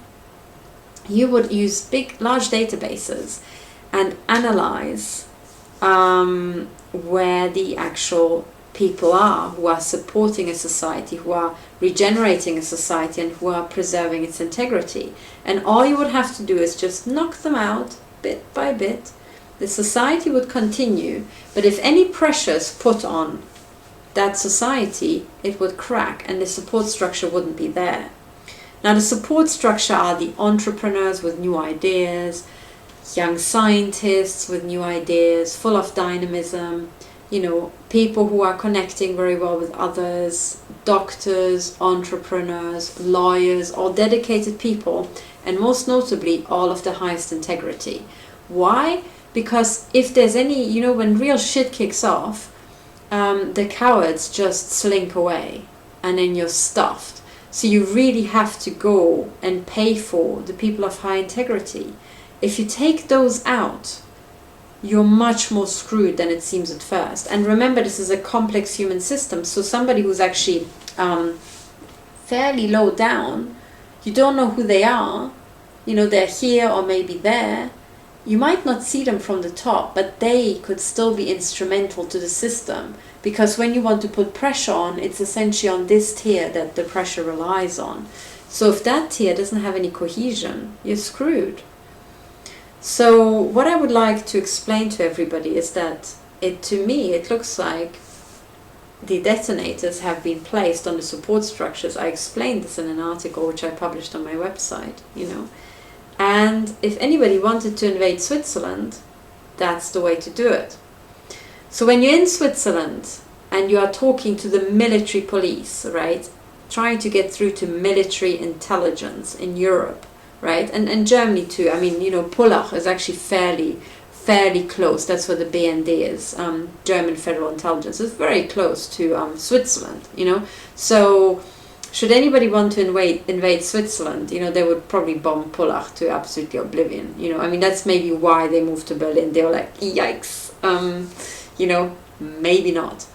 you would use large databases and analyze where the actual people are who are supporting a society, who are regenerating a society, and who are preserving its integrity. And all you would have to do is just knock them out bit by bit. The society would continue, but if any pressures put on that society, it would crack and the support structure wouldn't be there. Now, the support structure are the entrepreneurs with new ideas, young scientists with new ideas, full of dynamism, you know, people who are connecting very well with others, doctors, entrepreneurs, lawyers, all dedicated people, and most notably, all of the highest integrity. Why? Because if there's any, you know, when real shit kicks off, the cowards just slink away and then you're stuffed. So you really have to go and pay for the people of high integrity. If you take those out, you're much more screwed than it seems at first. And remember, this is a complex human system. So somebody who's actually fairly low down, you don't know who they are. You know, they're here or maybe there. You might not see them from the top, but they could still be instrumental to the system. Because when you want to put pressure on, it's essentially on this tier that the pressure relies on. So if that tier doesn't have any cohesion, you're screwed. So what I would like to explain to everybody is that to me, it looks like the detonators have been placed on the support structures. I explained this in an article which I published on my website, you know. And if anybody wanted to invade Switzerland, that's the way to do it. So when you're in Switzerland and you are talking to the military police, right, trying to get through to military intelligence in Europe, right, and Germany too. I mean, you know, Pullach is actually fairly close. That's where the BND is, German Federal Intelligence. It's very close to Switzerland, you know. So should anybody want to invade Switzerland, you know, they would probably bomb Pullach to absolutely oblivion. You know, I mean, that's maybe why they moved to Berlin. They were like, yikes, you know, maybe not.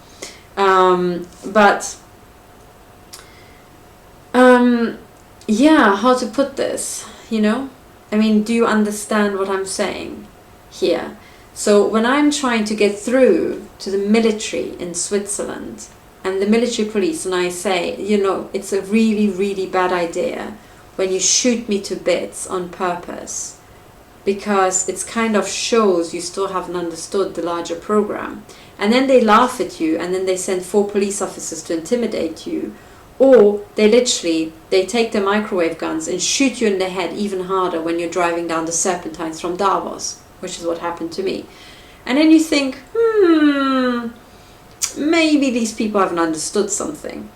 Yeah, how to put this, you know? I mean, do you understand what I'm saying here? So when I'm trying to get through to the military in Switzerland and the military police, and I say, you know, it's a really, really bad idea when you shoot me to bits on purpose, because it's kind of shows you still haven't understood the larger program. And then they laugh at you, and then they send 4 police officers to intimidate you. Or they take their microwave guns and shoot you in the head even harder when you're driving down the Serpentines from Davos, which is what happened to me. And then you think, maybe these people haven't understood something,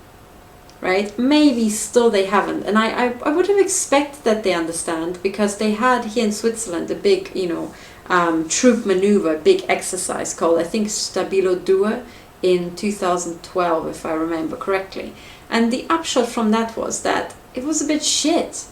right? Maybe still they haven't. And I would have expected that they understand, because they had here in Switzerland a big, you know, troop maneuver, big exercise called, I think, Stabilo 2 in 2012, if I remember correctly. And the upshot from that was that it was a bit shit.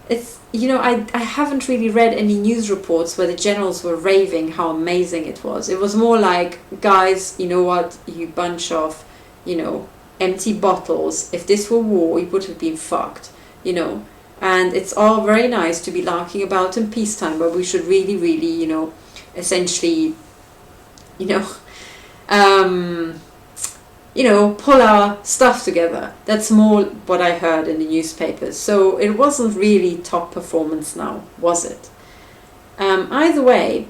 It's, you know, I haven't really read any news reports where the generals were raving how amazing it was. It was more like, guys, you know what, you bunch of, you know, empty bottles. If this were war, it would have been fucked, you know. And it's all very nice to be larking about in peacetime, but we should really, really, you know, essentially, you know, pull our stuff together. That's more what I heard in the newspapers. So it wasn't really top performance now, was it? Either way,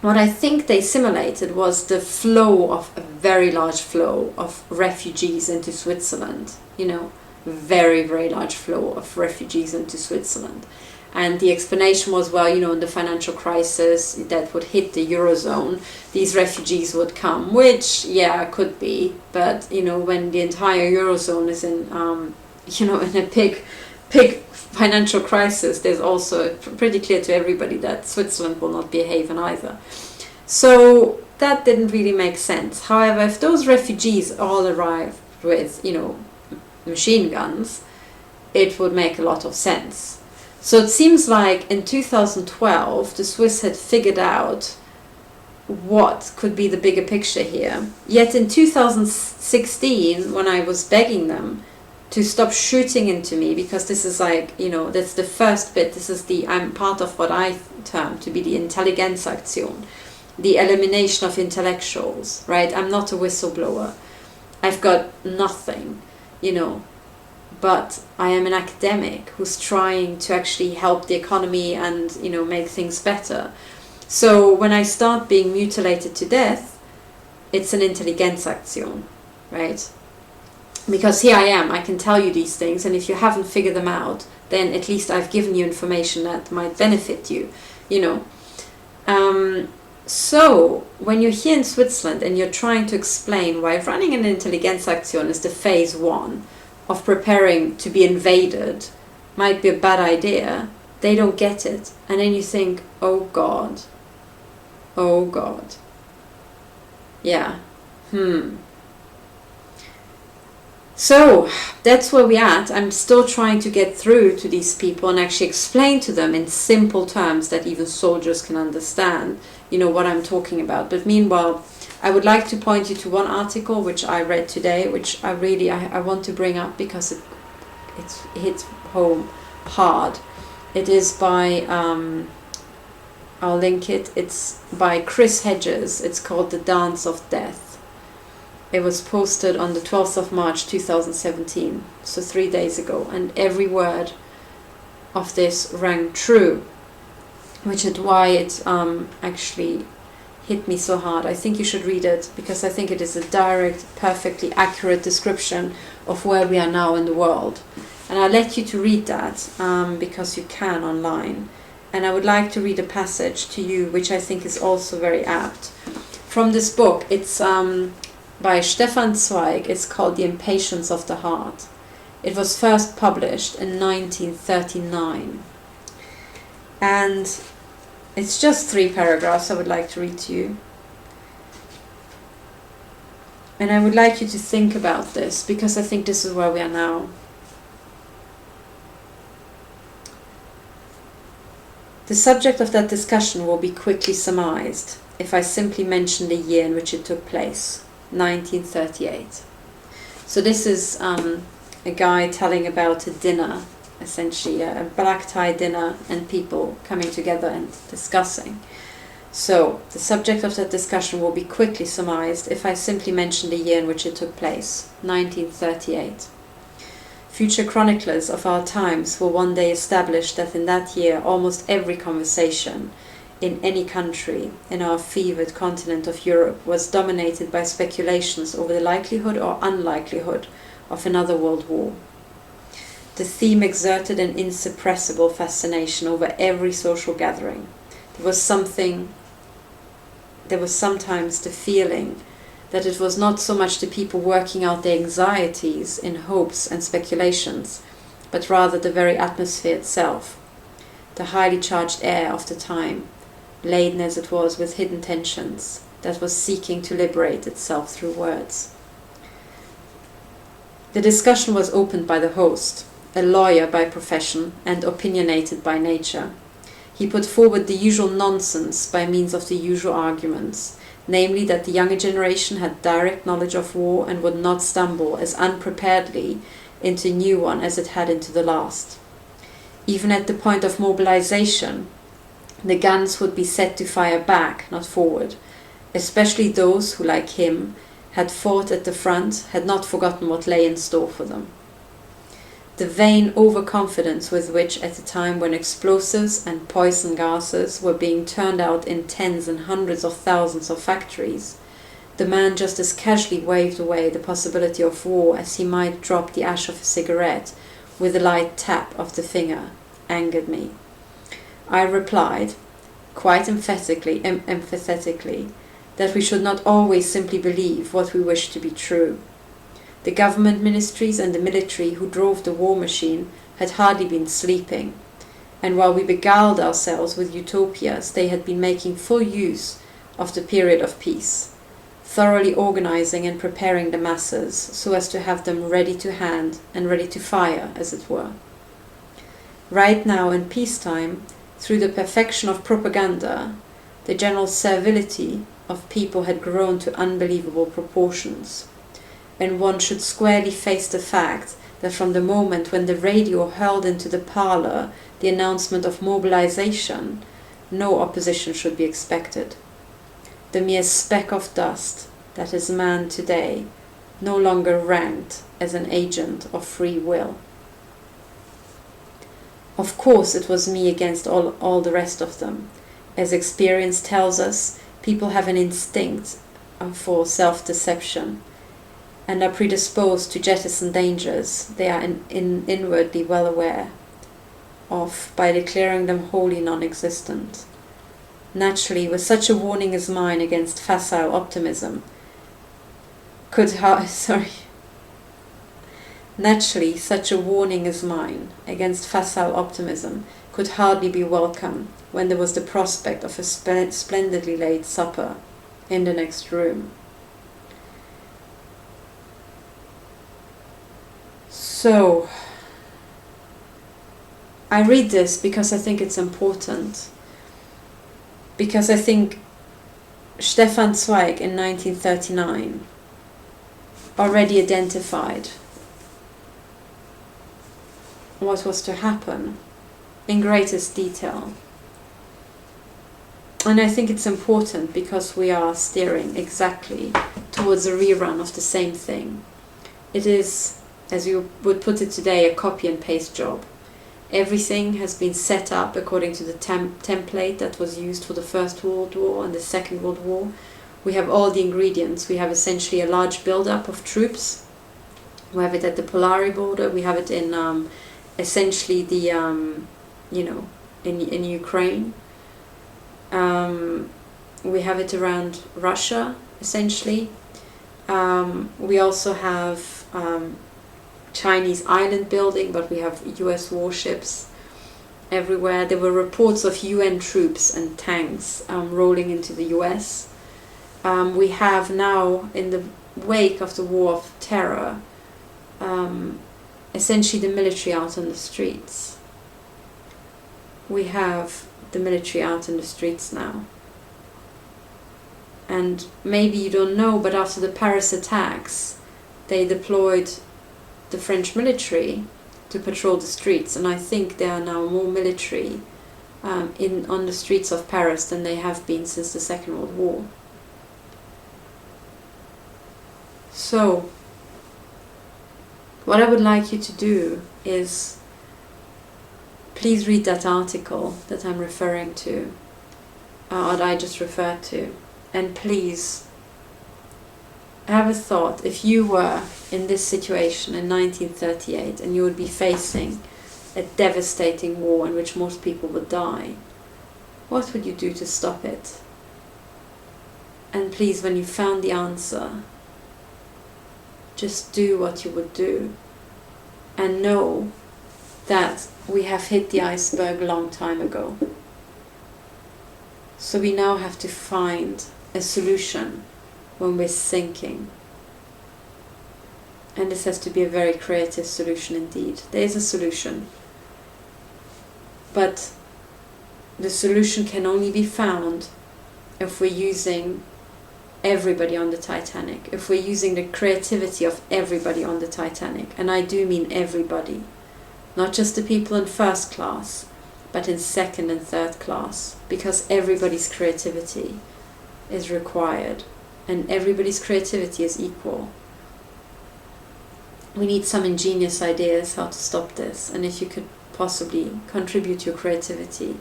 what I think they simulated was the flow of a very large flow of refugees into Switzerland. You know, very, very large flow of refugees into Switzerland. And the explanation was, well, you know, in the financial crisis that would hit the Eurozone, these refugees would come, which, yeah, could be. But, you know, when the entire Eurozone is in, you know, in a big financial crisis, there's also pretty clear to everybody that Switzerland will not be a haven either. So that didn't really make sense. However, if those refugees all arrived with, you know, machine guns, it would make a lot of sense. So it seems like in 2012, the Swiss had figured out what could be the bigger picture here. Yet in 2016, when I was begging them to stop shooting into me, because this is like, you know, that's the first bit, this is I'm part of what I term to be the Intelligenzaktion, the elimination of intellectuals, right? I'm not a whistleblower. I've got nothing, you know. But I am an academic who's trying to actually help the economy and, you know, make things better. So when I start being mutilated to death, it's an Intelligenzaktion, right? Because here I am, I can tell you these things, and if you haven't figured them out, then at least I've given you information that might benefit you, you know. So when you're here in Switzerland and you're trying to explain why running an Intelligenzaktion is the phase 1 of preparing to be invaded might be a bad idea, they don't get it. And then you think, oh God. Yeah. So that's where we're at. I'm still trying to get through to these people and actually explain to them in simple terms that even soldiers can understand, you know, what I'm talking about. But meanwhile, I would like to point you to one article which I read today, which I want to bring up because it hits home hard. It is by, I'll link it, it's by Chris Hedges. It's called The Dance of Death. It was posted on the 12th of March 2017, so 3 days ago, and every word of this rang true, which is why it actually hit me so hard. I think you should read it, because I think it is a direct, perfectly accurate description of where we are now in the world. And I'll let you to read that because you can online. And I would like to read a passage to you which I think is also very apt. From this book, it's by Stefan Zweig. It's called The Impatience of the Heart. It was first published in 1939. And it's just 3 paragraphs I would like to read to you. And I would like you to think about this, because I think this is where we are now. The subject of that discussion will be quickly surmised if I simply mention the year in which it took place, 1938. So this is a guy telling about a dinner, essentially a black tie dinner, and people coming together and discussing. So the subject of that discussion will be quickly surmised if I simply mention the year in which it took place, 1938. Future chroniclers of our times will one day establish that in that year almost every conversation in any country in our fevered continent of Europe was dominated by speculations over the likelihood or unlikelihood of another world war. The theme exerted an insuppressible fascination over every social gathering. There was sometimes the feeling that it was not so much the people working out their anxieties in hopes and speculations, but rather the very atmosphere itself, the highly charged air of the time, laden as it was with hidden tensions, that was seeking to liberate itself through words. The discussion was opened by the host, a lawyer by profession and opinionated by nature. He put forward the usual nonsense by means of the usual arguments, namely that the younger generation had direct knowledge of war and would not stumble as unpreparedly into a new one as it had into the last. Even at the point of mobilization, the guns would be set to fire back, not forward, especially those who, like him, had fought at the front, had not forgotten what lay in store for them. The vain overconfidence with which, at a time when explosives and poison gases were being turned out in tens and hundreds of thousands of factories, the man just as casually waved away the possibility of war as he might drop the ash of a cigarette with a light tap of the finger, angered me. I replied, quite emphatically, that we should not always simply believe what we wish to be true. The government ministries and the military who drove the war machine had hardly been sleeping, and while we beguiled ourselves with utopias, they had been making full use of the period of peace, thoroughly organizing and preparing the masses so as to have them ready to hand and ready to fire, as it were. Right now, in peacetime, through the perfection of propaganda, the general servility of people had grown to unbelievable proportions. And one should squarely face the fact that from the moment when the radio hurled into the parlor the announcement of mobilization, no opposition should be expected. The mere speck of dust, that is man today, no longer ranked as an agent of free will. Of course it was me against all the rest of them. As experience tells us, people have an instinct for self-deception, and are predisposed to jettison dangers they are inwardly well aware of by declaring them wholly non-existent. Naturally, with such a warning as mine against facile optimism, Naturally, such a warning as mine against facile optimism could hardly be welcome when there was the prospect of a splendidly laid supper in the next room. So, I read this because I think it's important. Because I think Stefan Zweig in 1939 already identified what was to happen in greatest detail. And I think it's important because we are steering exactly towards a rerun of the same thing. It is, as you would put it today, a copy and paste job. Everything has been set up according to the template that was used for the First World War and the Second World War. We have all the ingredients. We have essentially a large build-up of troops. We have it at the Polari border. We have it in essentially the, in Ukraine. We have it around Russia, essentially. We also have Chinese island building, but we have US warships everywhere. There were reports of UN troops and tanks rolling into the US. We have now, in the wake of the War of Terror, essentially the military out on the streets. We have the military out in the streets now. And maybe you don't know, but after the Paris attacks, they deployed the French military to patrol the streets, and I think there are now more military on the streets of Paris than they have been since the Second World War. So, what I would like you to do is please read that article that I'm referring to, or that I just referred to, and please have a thought. If you were in this situation in 1938 and you would be facing a devastating war in which most people would die, what would you do to stop it? And please, when you found the answer, just do what you would do, and know that we have hit the iceberg a long time ago. So we now have to find a solution when we're sinking. And this has to be a very creative solution indeed. There is a solution, but the solution can only be found if we're using everybody on the Titanic, if we're using the creativity of everybody on the Titanic. And I do mean everybody, not just the people in first class, but in second and third class, because everybody's creativity is required and everybody's creativity is equal. We need some ingenious ideas how to stop this, and if you could possibly contribute your creativity,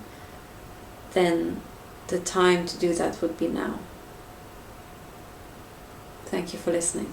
then the time to do that would be now. Thank you for listening.